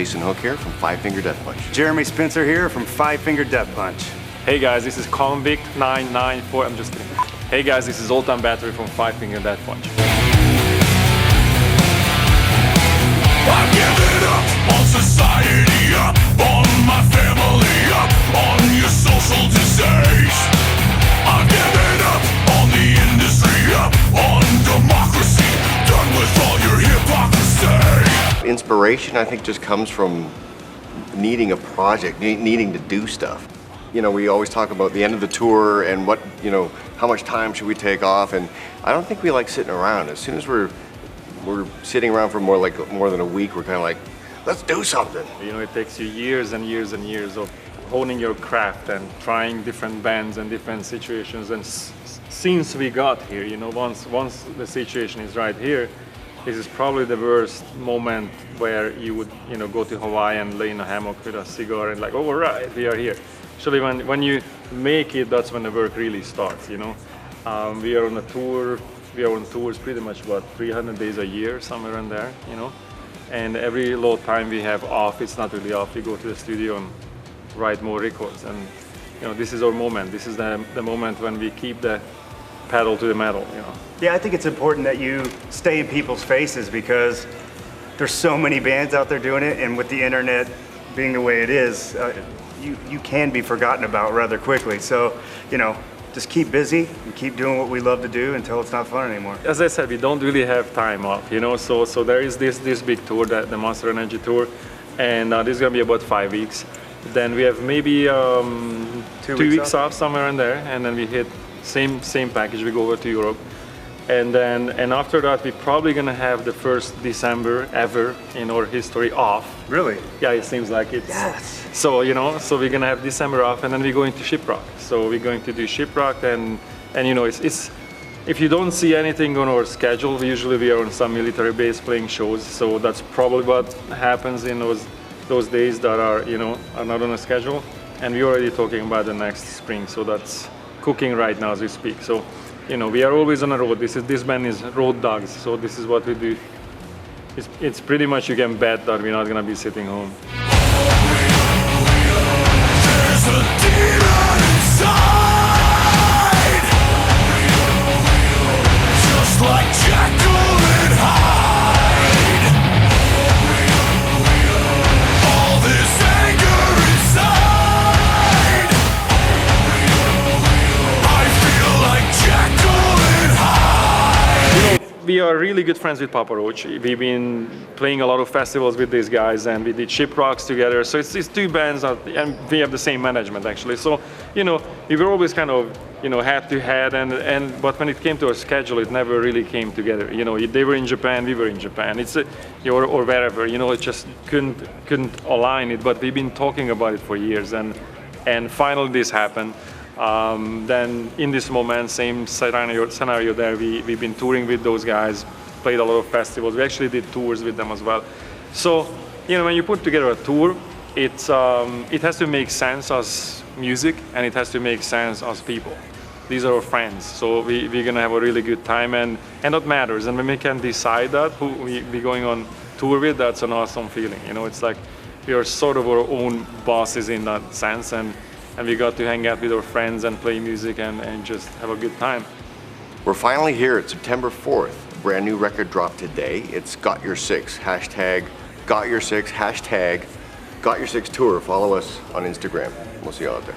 Jason Hook here from Five Finger Death Punch. Jeremy Spencer here from Five Finger Death Punch. Hey guys, this is Convict 994. I'm just kidding. Hey guys, this is Old Time Battery from Five Finger Death Punch. I've given up on society, up on my family, up on your social disease. I've given up on the industry, up on democracy, done with all your hypocrisy. Inspiration, I think, just comes from needing a project, needing to do stuff. You know, we always talk about the end of the tour and what, you know, how much time should we take off, and I don't think we like sitting around. As soon as we're sitting around for more than a week, we're kind of like, let's do something. You know, it takes you years and years and years of honing your craft and trying different bands and different situations. And since we got here, you know, once the situation is right here, this is probably the worst moment where you would, you know, go to Hawaii and lay in a hammock with a cigar and like, oh, all right, we are here. Actually, when you make it, that's when the work really starts, you know. We are on a tour. We are on tours pretty much, what, 300 days a year, somewhere in there, you know. And every little time we have off, it's not really off, we go to the studio and write more records. And, you know, this is our moment. This is the moment when we keep the pedal to the metal, you know. Yeah, I think it's important that you stay in people's faces because there's so many bands out there doing it, and with the internet being the way it is, you can be forgotten about rather quickly. So, you know, just keep busy and keep doing what we love to do until it's not fun anymore. As I said, we don't really have time off, you know, so there is this big tour, the Monster Energy tour, and this is gonna be about 5 weeks. Then we have maybe 2 weeks off somewhere in there, and then we hit same package, we go over to Europe. And after that, we're probably gonna have the first December ever in our history off. Really? Yeah, it seems like it's. Yes. So, you know, so we're gonna have December off, and then we're going to Shiprock. So we're going to do Shiprock, and you know, it's if you don't see anything on our schedule, usually we are on some military base playing shows. So that's probably what happens in those days that are, you know, are not on a schedule. And we're already talking about the next spring, so that's cooking right now as we speak. So, you know, we are always on the road. This band is road dogs, so this is what we do. It's pretty much, you can bet that we're not gonna be sitting home. There's a demon inside, just like Jekyll and Hyde. All this anger inside, I feel like Jekyll and Hyde. We are really good friends with Papa Roach. We've been playing a lot of festivals with these guys, and we did Shiprocks together. So it's these two bands, and we have the same management actually. So, you know, we were always kind of, you know, head to head, but when it came to our schedule, it never really came together. You know, they were in Japan, we were in Japan. It's or wherever. You know, it just couldn't align it. But we've been talking about it for years, and finally this happened. Then in this moment, same scenario there, we've been touring with those guys, played a lot of festivals. We actually did tours with them as well. So, you know, when you put together a tour, it has to make sense as music, and it has to make sense as people. These are our friends, so we're gonna have a really good time, and that matters. And when we can decide that, who we're going on tour with, that's an awesome feeling. You know, it's like we are sort of our own bosses in that sense, and we got to hang out with our friends and play music and just have a good time. We're finally here at September 4th. A brand new record dropped today. It's Got Your Six, hashtag Got Your Six, hashtag Got Your Six Tour. Follow us on Instagram. We'll see you out there.